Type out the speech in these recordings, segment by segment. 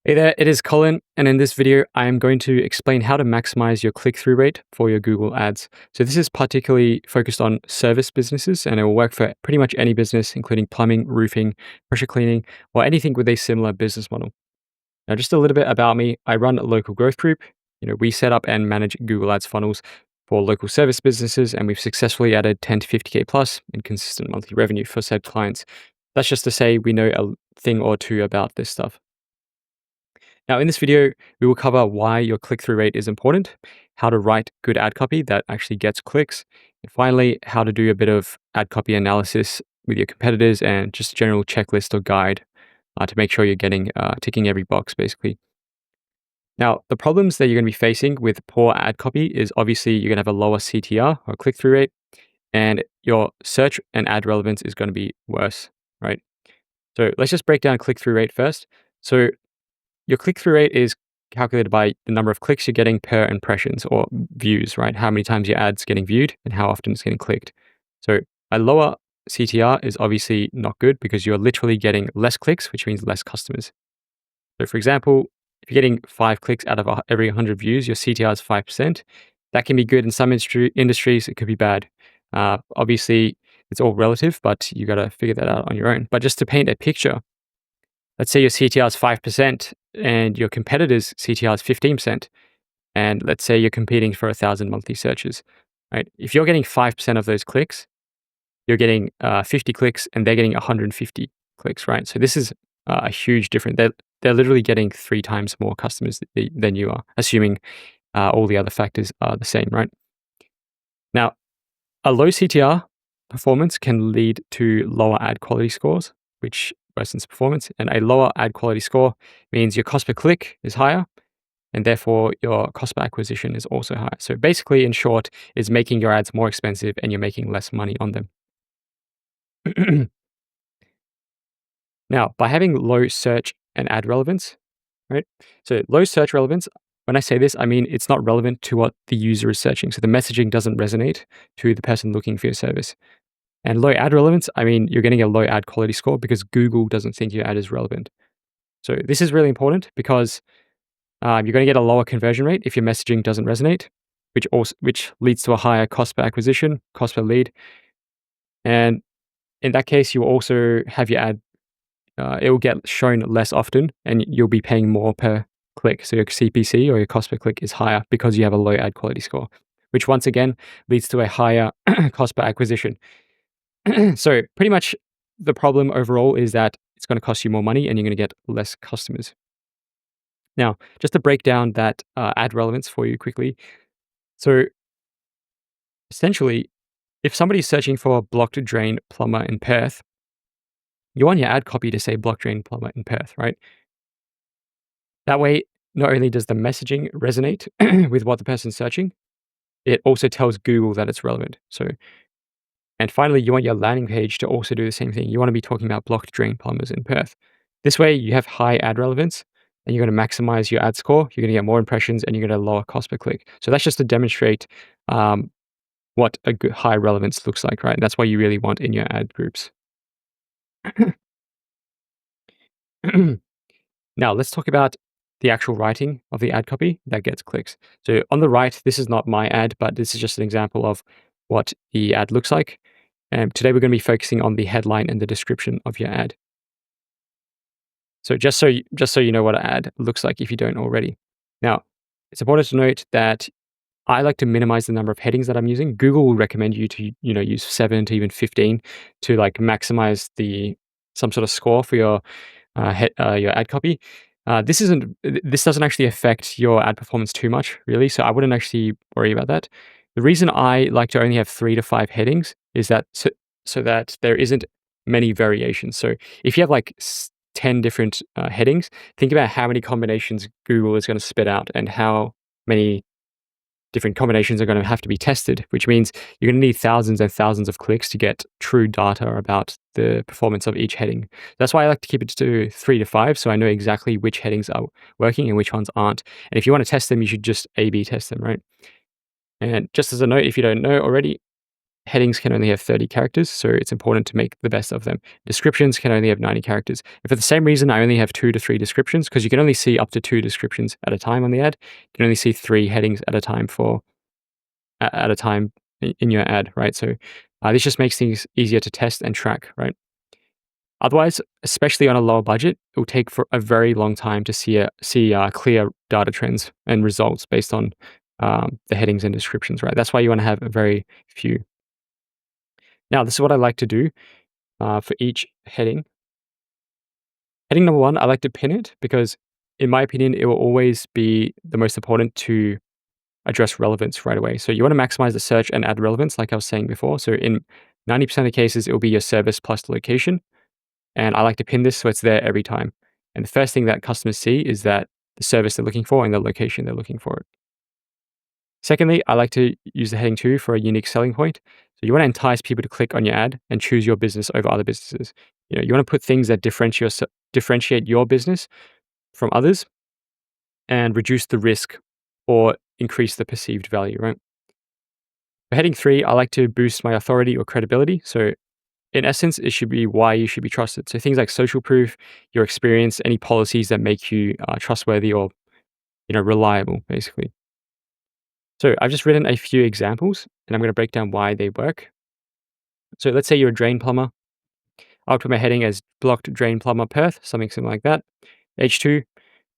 Hey there, it is Colin, and in this video, I am going to explain how to maximize your click-through rate for your Google Ads. So this is particularly focused on service businesses, and it will work for pretty much any business, including plumbing, roofing, pressure cleaning, or anything with a similar business model. Now, just a little bit about me. I run a local growth group. We set up and manage Google Ads funnels for local service businesses, and we've successfully added 10 to 50K plus in consistent monthly revenue for said clients. That's just to say we know a thing or two about this stuff. Now, in this video, we will cover why your click-through rate is important, how to write good ad copy that actually gets clicks, and finally, how to do a bit of ad copy analysis with your competitors and just a general checklist or guide to make sure you're getting ticking every box, basically. Now, the problems that you're going to be facing with poor ad copy is obviously you're going to have a lower CTR or click-through rate, and your search and ad relevance is going to be worse, right? So let's just break down click-through rate first. So your click-through rate is calculated by the number of clicks you're getting per impressions or views, right? How many times your ad's getting viewed and how often it's getting clicked. So a lower CTR is obviously not good because you're literally getting less clicks, which means less customers. So for example, if you're getting 5 clicks out of every 100 views, your CTR is 5%. That can be good in some industries. It could be bad. Obviously, it's all relative, but you got to figure that out on your own. But just to paint a picture, let's say your CTR is 5% and your competitor's CTR is 15%. And let's say you're competing for 1,000 monthly searches, right? If you're getting 5% of those clicks, you're getting 50 clicks and they're getting 150 clicks, right? So this is a huge difference. They're literally getting 3 times more customers than you are, assuming all the other factors are the same, right? Now, a low CTR performance can lead to lower ad quality scores, which worsens performance. And a lower ad quality score means your cost per click is higher, and therefore your cost per acquisition is also higher. So basically, in short, is making your ads more expensive and you're making less money on them. Now, by having low search and ad relevance, right? So low search relevance, when I say this, I mean it's not relevant to what the user is searching. So the messaging doesn't resonate to the person looking for your service. And low ad relevance, I mean you're getting a low ad quality score because Google doesn't think your ad is relevant. So this is really important because you're going to get a lower conversion rate if your messaging doesn't resonate, which leads to a higher cost per acquisition, cost per lead. And in that case, you will also have your ad, it will get shown less often and you'll be paying more per click. So your CPC or your cost per click is higher because you have a low ad quality score, which once again leads to a higher cost per acquisition. So pretty much the problem overall is that it's going to cost you more money and you're going to get less customers. Now, just to break down that ad relevance for you quickly. So essentially, if somebody's searching for a blocked drain plumber in Perth, you want your ad copy to say blocked drain plumber in Perth, right? That way, not only does the messaging resonate with what the person's searching, it also tells Google that it's relevant. So, and finally, you want your landing page to also do the same thing. You want to be talking about blocked drain plumbers in Perth. This way, you have high ad relevance and you're going to maximize your ad score. You're going to get more impressions and you're going to lower cost per click. So that's just to demonstrate what a good high relevance looks like, right? That's what you really want in your ad groups. Now, let's talk about the actual writing of the ad copy that gets clicks. So on the right, this is not my ad, but this is just an example of what the ad looks like. And today we're going to be focusing on the headline and the description of your ad. So just so you know what an ad looks like if you don't already. Now, it's important to note that I like to minimize the number of headings that I'm using. Google will recommend you to use 7 to even 15 to like maximize some sort of score for your ad copy. This doesn't actually affect your ad performance too much, really. So I wouldn't actually worry about that. The reason I like to only have 3 to 5 headings is that so that there isn't many variations. So if you have like 10 different headings, think about how many combinations Google is going to spit out and how many different combinations are going to have to be tested, which means you're going to need thousands and thousands of clicks to get true data about the performance of each heading. That's why I like to keep it to 3 to 5, so I know exactly which headings are working and which ones aren't. And if you want to test them, you should just A/B test them, right? And just as a note, if you don't know already, Headings can only have 30 characters, so it's important to make the best of them. Descriptions can only have 90 characters. And for the same reason, I only have 2 to 3 descriptions because you can only see up to 2 descriptions at a time on the ad. You can only see 3 headings at a time at a time in your ad, right? So this just makes things easier to test and track, right? Otherwise, especially on a lower budget, it will take for a very long time to see clear data trends and results based on the headings and descriptions, right? That's why you want to have a very few. Now, this is what I like to do for each heading. Heading number 1, I like to pin it because, in my opinion, it will always be the most important to address relevance right away. So you want to maximize the search and ad relevance, like I was saying before. So in 90% of the cases, it will be your service plus the location. And I like to pin this so it's there every time. And the first thing that customers see is that the service they're looking for and the location they're looking for it. Secondly, I like to use the heading 2 for a unique selling point. So you want to entice people to click on your ad and choose your business over other businesses. You want to put things that differentiate your business from others and reduce the risk or increase the perceived value, right? For heading 3, I like to boost my authority or credibility. So in essence, it should be why you should be trusted. So things like social proof, your experience, any policies that make you trustworthy or reliable, basically. So I've just written a few examples, and I'm going to break down why they work. So let's say you're a drain plumber. I'll put my heading as blocked drain plumber Perth, something similar like that. H2,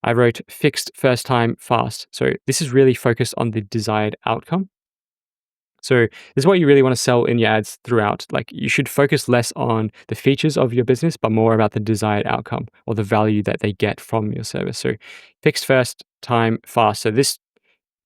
I wrote fixed first time fast. So this is really focused on the desired outcome. So this is what you really want to sell in your ads throughout. Like you should focus less on the features of your business, but more about the desired outcome or the value that they get from your service. So fixed first time fast. So this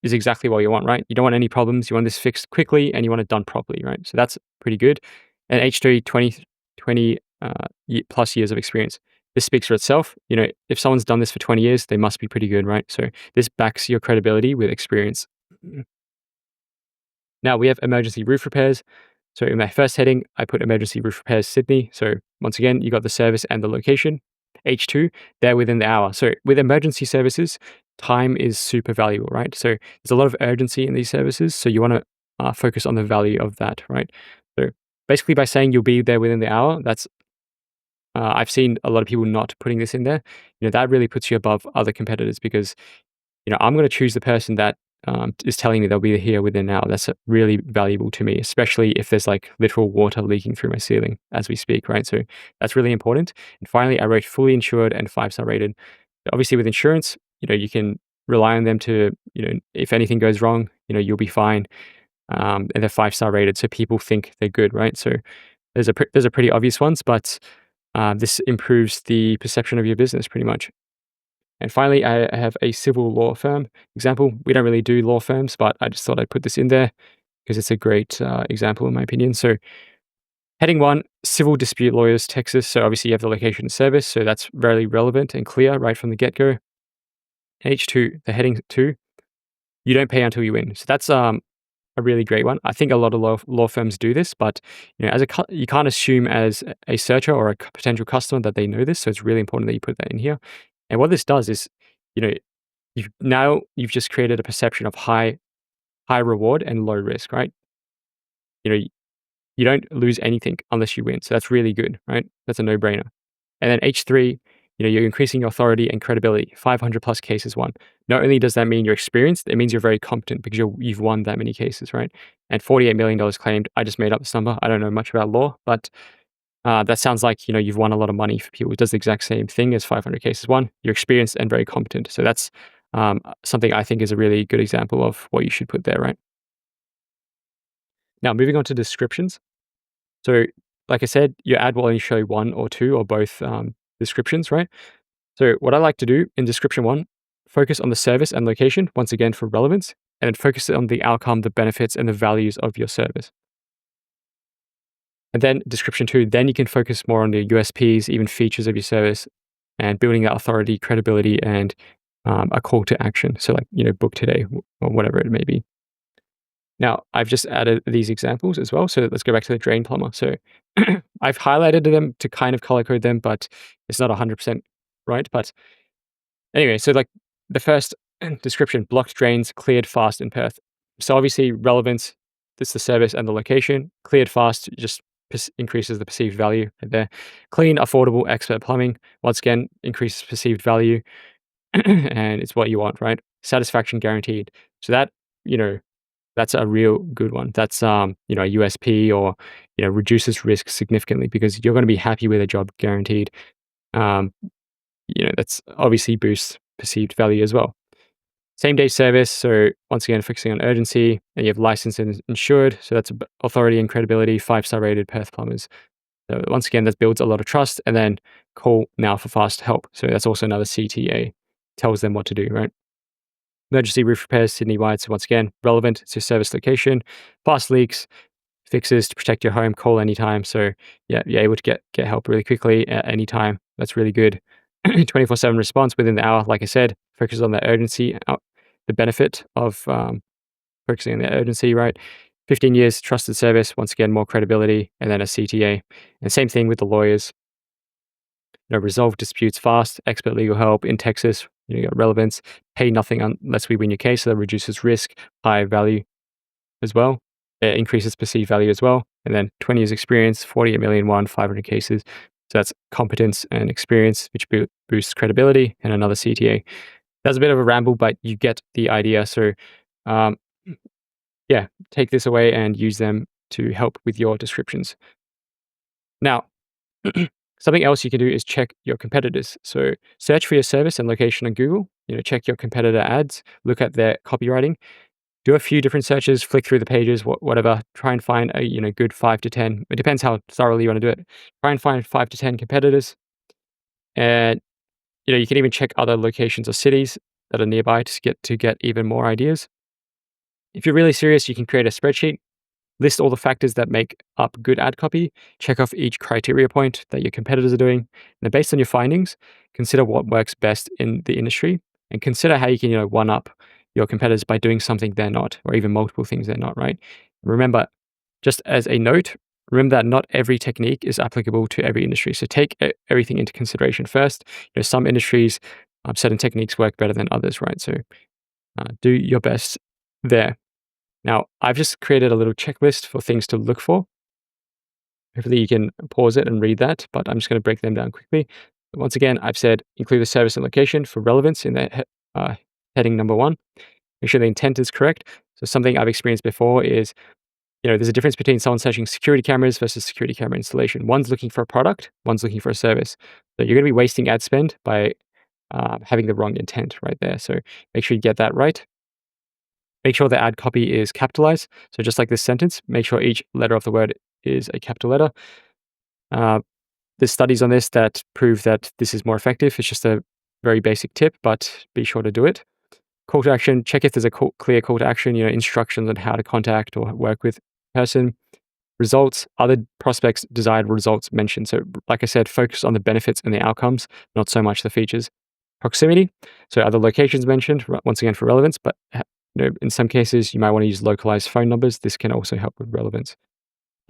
is exactly what you want, right? You don't want any problems. You want this fixed quickly and you want it done properly, right? So that's pretty good. And H3, 20 plus years of experience. This speaks for itself. If someone's done this for 20 years, they must be pretty good, right? So this backs your credibility with experience. Now we have emergency roof repairs. So in my first heading, I put emergency roof repairs Sydney. So once again, you got the service and the location. H2, they're within the hour. So with emergency services, time is super valuable, right? So there's a lot of urgency in these services. So you want to focus on the value of that, right? So basically by saying you'll be there within the hour, that's I've seen a lot of people not putting this in there. That really puts you above other competitors because I'm going to choose the person that is telling me they'll be here within an hour. That's really valuable to me, especially if there's like literal water leaking through my ceiling as we speak, right? So that's really important. And finally, I wrote fully insured and 5-star rated. Obviously, with insurance, you can rely on them to, if anything goes wrong, you'll be fine. And they're 5-star rated, so people think they're good, right? So there's a pretty obvious ones, but this improves the perception of your business pretty much. And finally, I have a civil law firm example. We don't really do law firms, but I just thought I'd put this in there because it's a great example in my opinion. So heading 1, civil dispute lawyers, Texas. So obviously you have the location and service. So that's very relevant and clear right from the get-go. H2, the heading 2, you don't pay until you win. So that's a really great one. I think a lot of law firms do this, but you can't assume as a searcher or a potential customer that they know this. So it's really important that you put that in here. And what this does is, you've just created a perception of high reward and low risk, right? You don't lose anything unless you win. So that's really good, right? That's a no-brainer. And then H3, you're increasing your authority and credibility. 500 plus cases won. Not only does that mean you're experienced, it means you're very competent because you've won that many cases, right? And $48 million claimed. I just made up this number. I don't know much about law, but that sounds like, you've won a lot of money for people. It does the exact same thing as 500 cases won. You're experienced and very competent. So that's something I think is a really good example of what you should put there, right? Now, moving on to descriptions. So like I said, your ad will only show 1 or 2 or both descriptions, right? So what I like to do in description 1, focus on the service and location, once again for relevance, and then focus on the outcome, the benefits, and the values of your service. And then description 2, then you can focus more on the USPs, even features of your service, and building that authority, credibility, and a call to action. So like, book today or whatever it may be. Now, I've just added these examples as well. So let's go back to the drain plumber. So I've highlighted them to kind of color code them, but it's not 100% right. But anyway, so like the first description, blocked drains cleared fast in Perth. So obviously relevance, it's the service and the location. Cleared fast just increases the perceived value right there. Clean, affordable, expert plumbing. Once again, increases perceived value. And it's what you want, right? Satisfaction guaranteed. So that, you know, that's a real good one. That's a USP, or reduces risk significantly because you're going to be happy with a job guaranteed. Um, that's obviously boosts perceived value as well. Same day service. So once again, focusing on urgency, and you have licensed and insured. So that's authority and credibility. 5-star rated Perth plumbers. So once again, that builds a lot of trust. And then call now for fast help. So that's also another CTA. Tells them what to do, right? Emergency roof repairs, Sydney-wide. So once again, relevant to service location. Fast leaks, fixes to protect your home. Call anytime. So yeah, you're able to get help really quickly at any time. That's really good. 24/7 response within the hour. Like I said, focus on the urgency, the benefit of focusing on the urgency, right? 15 years trusted service. Once again, more credibility, and then a CTA. And same thing with the lawyers. Resolve disputes fast, expert legal help in Texas. You got relevance, pay nothing unless we win your case. So that reduces risk, high value as well. It increases perceived value as well. And then 20 years experience, 48 million won, 500 cases. So that's competence and experience, which boosts credibility, and another CTA. That's a bit of a ramble, but you get the idea. So, yeah, take this away and use them to help with your descriptions. Now, something else you can do is check your competitors. So search for your service and location on Google. Check your competitor ads, look at their copywriting, do a few different searches, flick through the pages, whatever. Try and find a good 5 to 10. It depends how thoroughly you want to do it. Try and find 5 to 10 competitors, and you can even check other locations or cities that are nearby to get even more ideas. If you're really serious, you can create a spreadsheet. List all the factors that make up good ad copy, check off each criteria point that your competitors are doing. And then based on your findings, consider what works best in the industry, and consider how you can, one up your competitors by doing something they're not, or even multiple things they're not, right? Remember, just as a note, remember that not every technique is applicable to every industry. So take everything into consideration first. Some industries, certain techniques work better than others, right? So do your best there. Now, I've just created a little checklist for things to look for. Hopefully you can pause it and read that, but I'm just going to break them down quickly. Once again, I've said include the service and location for relevance in the heading number 1. Make sure the intent is correct. So something I've experienced before is, there's a difference between someone searching security cameras versus security camera installation. One's looking for a product, one's looking for a service. So you're going to be wasting ad spend by having the wrong intent right there. So make sure you get that right. Make sure the ad copy is capitalized. So just like this sentence, make sure each letter of the word is a capital letter. There's studies on this that prove that this is more effective. It's just a very basic tip, but be sure to do it. Call to action, check if there's a clear call to action, instructions on how to contact or work with a person. Results, other prospects' desired results mentioned. So like I said, focus on the benefits and the outcomes, not so much the features. Proximity, so other locations mentioned, once again for relevance, but in some cases, you might want to use localized phone numbers. This can also help with relevance.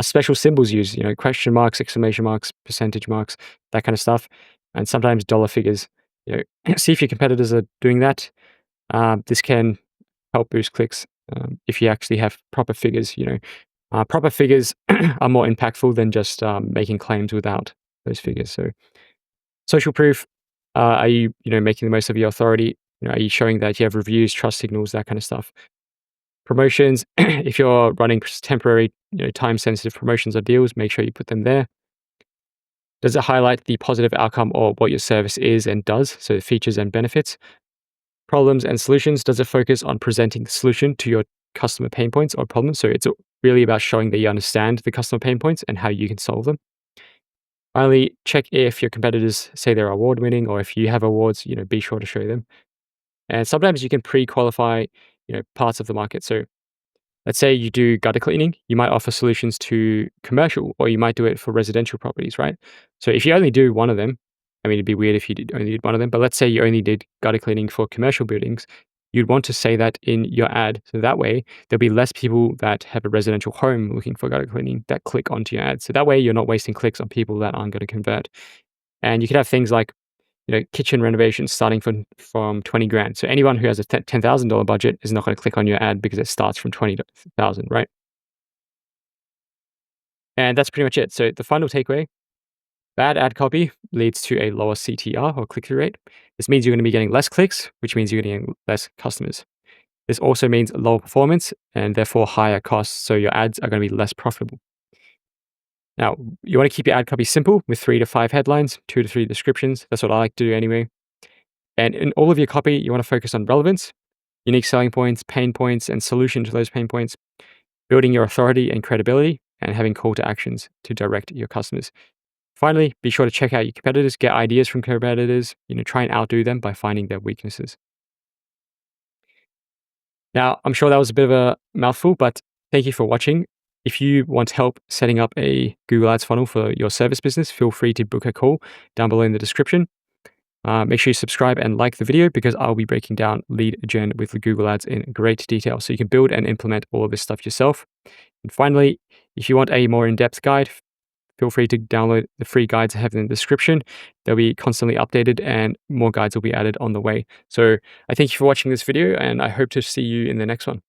Special symbols used, question marks, exclamation marks, percentage marks, that kind of stuff. And sometimes dollar figures. See if your competitors are doing that. This can help boost clicks if you actually have proper figures. Proper figures are more impactful than just making claims without those figures. So social proof, are you making the most of your authority? Are you showing that you have reviews, trust signals, that kind of stuff? Promotions, if you're running temporary, time-sensitive promotions or deals, make sure you put them there. Does it highlight the positive outcome or what your service is and does? So features and benefits. Problems and solutions, does it focus on presenting the solution to your customer pain points or problems? So it's really about showing that you understand the customer pain points and how you can solve them. Finally, check if your competitors say they're award-winning, or if you have awards, be sure to show them. And sometimes you can pre-qualify, parts of the market. So let's say you do gutter cleaning, you might offer solutions to commercial, or you might do it for residential properties, right? So if you only do one of them, it'd be weird if you only did one of them, but let's say you only did gutter cleaning for commercial buildings, you'd want to say that in your ad. So that way, there'll be less people that have a residential home looking for gutter cleaning that click onto your ad. So that way, you're not wasting clicks on people that aren't going to convert. And you could have things like, kitchen renovations starting from 20 grand. So anyone who has a $10,000 budget is not going to click on your ad because it starts from 20,000, right? And that's pretty much it. So the final takeaway: bad ad copy leads to a lower CTR or click through rate. This means you're going to be getting less clicks, which means you're getting less customers. This also means lower performance and therefore higher costs. So your ads are going to be less profitable. Now, you want to keep your ad copy simple with 3 to 5 headlines, 2 to 3 descriptions. That's what I like to do anyway. And in all of your copy, you want to focus on relevance, unique selling points, pain points, and solution to those pain points, building your authority and credibility, and having call to actions to direct your customers. Finally, be sure to check out your competitors, get ideas from competitors, try and outdo them by finding their weaknesses. Now, I'm sure that was a bit of a mouthful, but thank you for watching. If you want help setting up a Google Ads funnel for your service business, feel free to book a call down below in the description. Make sure you subscribe and like the video because I'll be breaking down lead gen with the Google Ads in great detail so you can build and implement all of this stuff yourself. And finally, if you want a more in-depth guide, feel free to download the free guides I have in the description. They'll be constantly updated and more guides will be added on the way. So I thank you for watching this video and I hope to see you in the next one.